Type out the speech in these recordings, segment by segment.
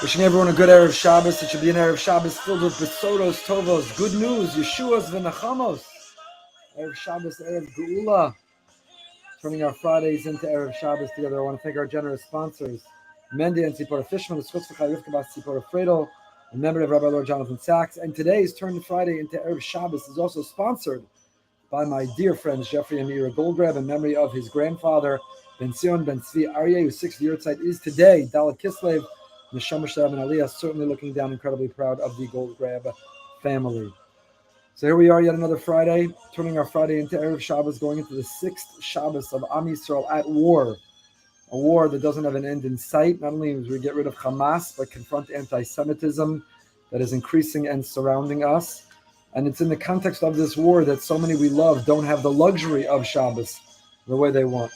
Wishing everyone a good Erev Shabbos. It should be an Erev Shabbos filled with besoros, tovos, good news, Yeshuas, v'nachamos. Erev Shabbos, Erev Geula. Turning our Fridays into Erev Shabbos together. I want to thank our generous sponsors, Mendy and Tzipora Fishman, the Schutz V'chai Rivka Bas Tzipora Fredo, a member of Rabbi Lord Jonathan Sachs. And today's Turn Friday into Erev Shabbos is also sponsored by my dear friends Jeffrey and Rabbi Goldberg in memory of his grandfather, Ben Zion Ben Tzvi Aryeh, whose 6th yahrzeit is today. Dalet Kislev. Neshama Shab and Aliyah, certainly looking down, incredibly proud of the Goldberg family. So here we are, yet another Friday, turning our Friday into Erev Shabbos, going into the 6th Shabbos of Am Yisrael at war. A war that doesn't have an end in sight. Not only as we get rid of Hamas, but confront anti-Semitism that is increasing and surrounding us. And it's in the context of this war that so many we love don't have the luxury of Shabbos the way they want.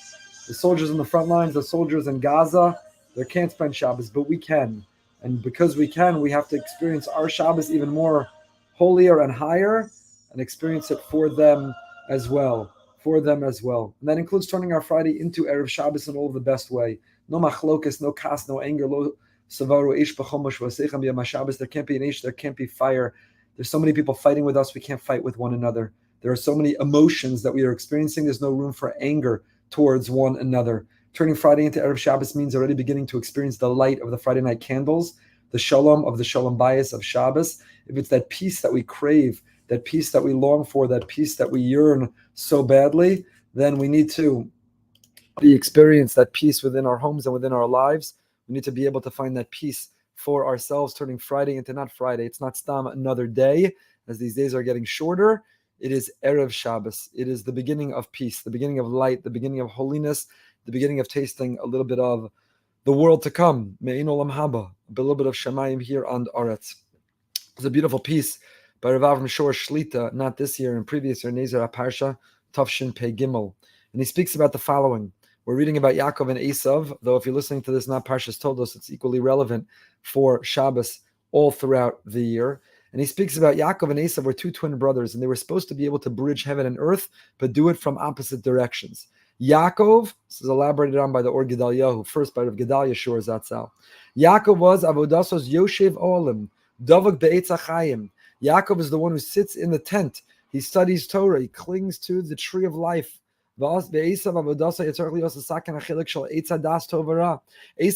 The soldiers on the front lines, the soldiers in Gaza, they can't spend Shabbos, but we can. And because we can, we have to experience our Shabbos even more holier and higher and experience it for them as well. For them as well. And that includes turning our Friday into Erev Shabbos in all the best way. No machlokas, no kas, no anger, lo savaru ish b'chomosh v'asechem b'yam Shabbos. There can't be an ish, there can't be fire. There's so many people fighting with us, we can't fight with one another. There are so many emotions that we are experiencing. There's no room for anger towards one another. Turning Friday into Erev Shabbos means already beginning to experience the light of the Friday night candles, the shalom of the shalom bayis of Shabbos. If it's that peace that we crave, that peace that we long for, that peace that we yearn so badly, then we need to experience that peace within our homes and within our lives. We need to be able to find that peace for ourselves, turning Friday into not Friday. It's not stam another day, as these days are getting shorter. It is Erev Shabbos. It is the beginning of peace, the beginning of light, the beginning of holiness, the beginning of tasting a little bit of the world to come, Me'in Olam Haba, a little bit of Shemayim here on the Aretz. It's a beautiful piece by Rav Avram Shor Shlita, not this year, in previous year, Nezer HaParsha, Tavshin Pei Gimel. And he speaks about the following. We're reading about Yaakov and Esav, though if you're listening to this, not Parshas Toldos, it's equally relevant for Shabbos all throughout the year. And he speaks about Yaakov and Esav were two twin brothers, and they were supposed to be able to bridge heaven and earth, but do it from opposite directions. Yaakov, this is elaborated on by the Or Gedalyahu, first by Rav Gedalia Shor Zatzal. Yaakov was Avodasos Yoshev Olim, Davak Be'etz HaChayim. Yaakov is the one who sits in the tent. He studies Torah. He clings to the tree of life. Esav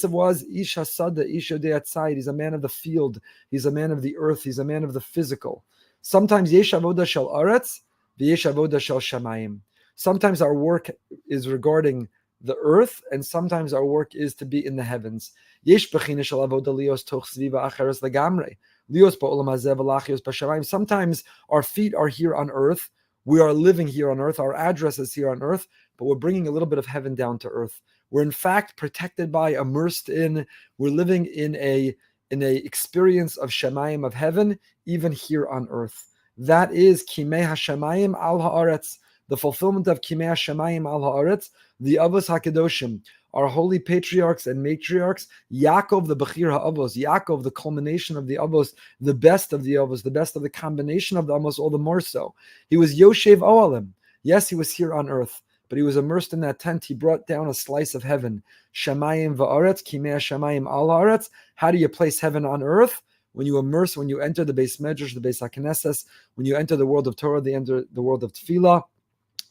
was Ish Hasada, Ish Yodei Atzayid. He's a man of the field. He's a man of the earth. He's a man of the physical. Sometimes Yesh Avoda Shel Aretz, V'yesh Avoda Shel Shamayim. Sometimes our work is regarding the earth, and sometimes our work is to be in the heavens. Yesh b'china shel avoda lios toch sviva acheres legamrei. Lios ba'olam hazeh v'lachios b'shamayim. Sometimes our feet are here on earth. We are living here on earth. Our address is here on earth, but we're bringing a little bit of heaven down to earth. We're in fact protected by, immersed in, we're living in a experience of shamayim, of heaven, even here on earth. That is kimei hashamayim al haaretz. The fulfillment of Kimei HaShamayim al Haaretz, the Avos HaKadoshim, our holy patriarchs and matriarchs, Yaakov the Bechir HaAvos, Yaakov the culmination of the Avos, the best of the Avos, the best of the combination of the Avos, all the more so. He was Yoshev Oalim. Yes, he was here on earth, but he was immersed in that tent. He brought down a slice of heaven. Shamayim va'aretz, Kimei HaShamayim al Haaretz. How do you place heaven on earth? When you immerse, when you enter the Beis Medrash, the Beis HaKnesses, when you enter the world of Torah, they enter the world of Tefillah.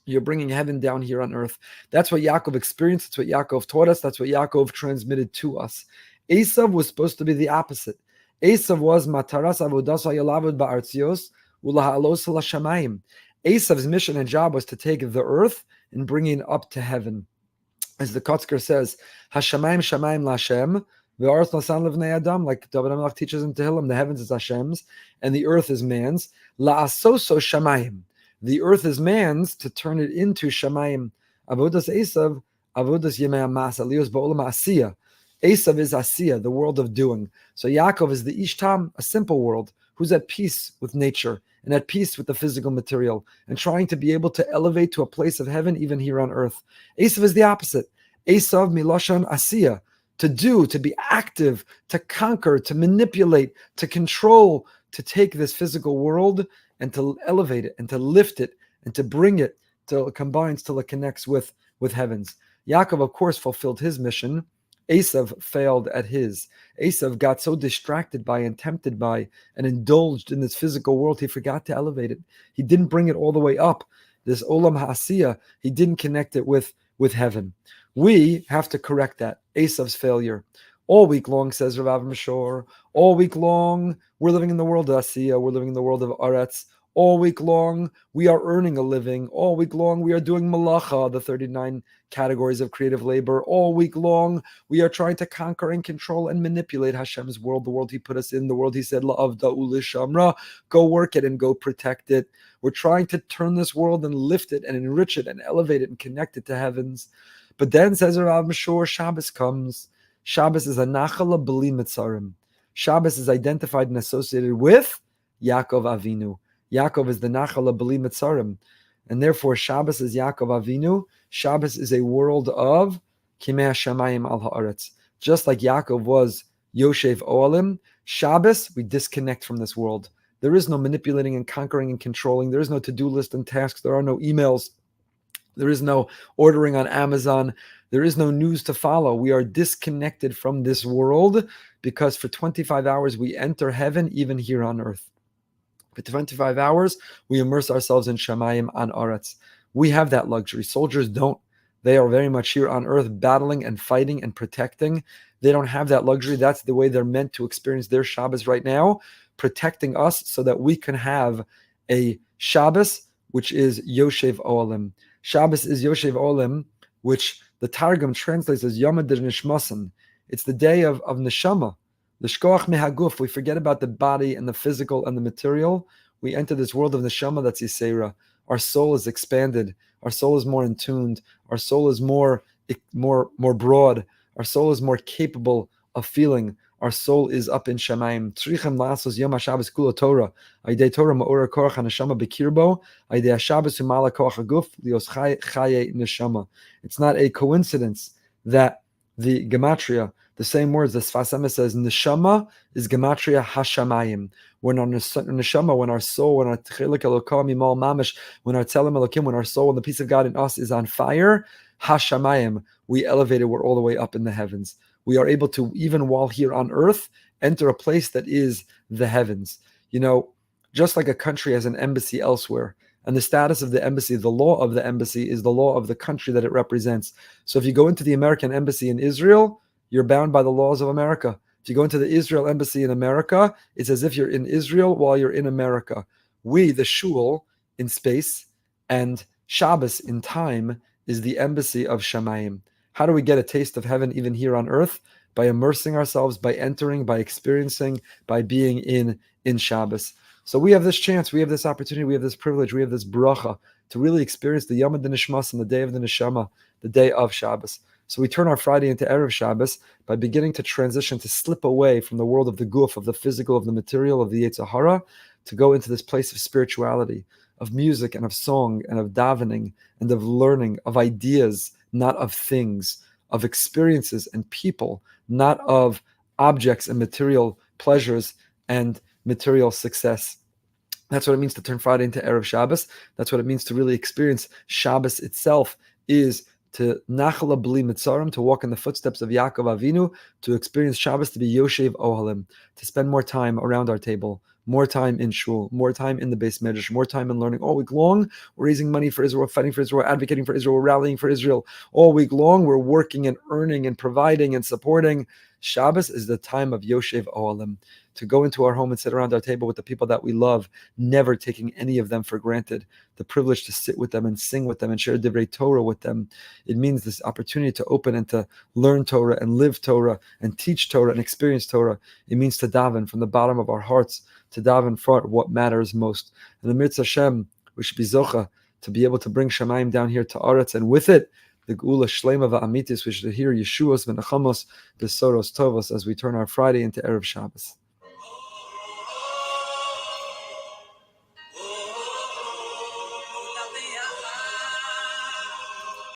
You're bringing heaven down here on earth. That's what Yaakov experienced. That's what Yaakov taught us. That's what Yaakov transmitted to us. Esav was supposed to be the opposite. Esav was mataras avodas hayalavod ba'artzios ulaha'alos hashamayim. Esav's mission and job was to take the earth and bring it up to heaven. As the Kotzker says, Hashamayim shamayim lashem, ve'aretz nasan levnei adam, like David HaMelech teaches in Tehillim, the heavens is Hashem's and the earth is man's. La'asoso shamayim. The earth is man's to turn it into Shamayim. Avodas Esav, Avodas Yemei HaMasa, Lios Ba'olam HaAsiyah. Esav is Asiyah, the world of doing. So Yaakov is the Ishtam, a simple world, who's at peace with nature and at peace with the physical material and trying to be able to elevate to a place of heaven even here on earth. Esav is the opposite. Esav Miloshan Asiyah, to do, to be active, to conquer, to manipulate, to control, to take this physical world and to elevate it, and to lift it, and to bring it till it combines, till it connects with heavens. Yaakov, of course, fulfilled his mission. Esav failed at his. Esav got so distracted by and tempted by and indulged in this physical world, he forgot to elevate it. He didn't bring it all the way up. This Olam Ha'asiyah, he didn't connect it with heaven. We have to correct that, Esav's failure. All week long, says Rav Mashor, all week long, we're living in the world of Asiyah, we're living in the world of Aretz. All week long, we are earning a living. All week long, we are doing malacha, the 39 categories of creative labor. All week long, we are trying to conquer and control and manipulate Hashem's world, the world He put us in, the world He said, La'avda u'lishamra, go work it and go protect it. We're trying to turn this world and lift it and enrich it and elevate it and connect it to heavens. But then, says Rav Mashor, Shabbos comes. Shabbos is a nachala b'li mitzarim. Shabbos is identified and associated with Yaakov Avinu. Yaakov is the nachala b'li mitzarim. And therefore, Shabbos is Yaakov Avinu. Shabbos is a world of Kimei HaShamayim al ha'aretz. Just like Yaakov was Yoshev Oalim, Shabbos, we disconnect from this world. There is no manipulating and conquering and controlling. There is no to-do list and tasks. There are no emails. There is no ordering on Amazon. There is no news to follow. We are disconnected from this world because for 25 hours we enter heaven even here on earth. For 25 hours, we immerse ourselves in Shamayim on Aretz. We have that luxury. Soldiers don't. They are very much here on earth battling and fighting and protecting. They don't have that luxury. That's the way they're meant to experience their Shabbos right now, protecting us so that we can have a Shabbos, which is Yoshev Oalim. Shabbos is Yoshev Oalim, which the Targum translates as Yom Nishmasan. It's the day of Neshama. L'shkoach mehaguf, we forget about the body and the physical and the material. We enter this world of neshama that's Yisera. Our soul is expanded. Our soul is more in tuned. Our soul is more broad. Our soul is more capable of feeling. Our soul is up in Shamayim. Tzrichem la'asos yom haShabbos kulo Torah. Aydei Torah ma'ora korach haneshama bekirbo. Aydei haShabbos umala koach haguf lios chaye neshama. It's not a coincidence that the gematria, the same words, the Sfas Emes says, neshama is gematria hashamayim. When our neshama, when our soul, when our tchelik elokam imal mamish, when our tzelem elokim, when our soul and the peace of God in us is on fire, hashamayim, we elevate it, we're all the way up in the heavens. We are able to, even while here on earth, enter a place that is the heavens. You know, just like a country has an embassy elsewhere, and the status of the embassy, the law of the embassy is the law of the country that it represents. So if you go into the American embassy in Israel, you're bound by the laws of America. If you go into the Israel embassy in America, it's as if you're in Israel while you're in America. We, the shul, in space, and Shabbos in time, is the embassy of Shamayim. How do we get a taste of heaven even here on earth? By immersing ourselves, by entering, by experiencing, by being in Shabbos. So we have this chance, we have this opportunity, we have this privilege, we have this bracha to really experience the Yom HaNishmas and the day of the Neshama, the day of Shabbos. So we turn our Friday into Erev Shabbos by beginning to transition, to slip away from the world of the guf, of the physical, of the material, of the Yetzer Hara, to go into this place of spirituality, of music and of song and of davening and of learning, of ideas, not of things, of experiences and people, not of objects and material pleasures and material success. That's what it means to turn Friday into Erev Shabbos. That's what it means to really experience Shabbos itself, is to nachala b'li mitzarim, to walk in the footsteps of Yaakov Avinu, to experience Shabbos, to be Yoshev Ohalim, to spend more time around our table, more time in shul, more time in the Beis Medrash, more time in learning. All week long, we're raising money for Israel, fighting for Israel, advocating for Israel, rallying for Israel. All week long, we're working and earning and providing and supporting. Shabbos is the time of Yoshev Ohalim, to go into our home and sit around our table with the people that we love, never taking any of them for granted. The privilege to sit with them and sing with them and share Divrei Torah with them. It means this opportunity to open and to learn Torah and live Torah and teach Torah and experience Torah. It means to daven from the bottom of our hearts, to daven for what matters most. And the Mitzvah Hashem, we should be zocha to be able to bring Shamayim down here to Aretz, and with it, the Geula Shlema Va'amitis, we should hear Yeshuas V'Nachamos B'Soros Tovos as we turn our Friday into Erev Shabbos.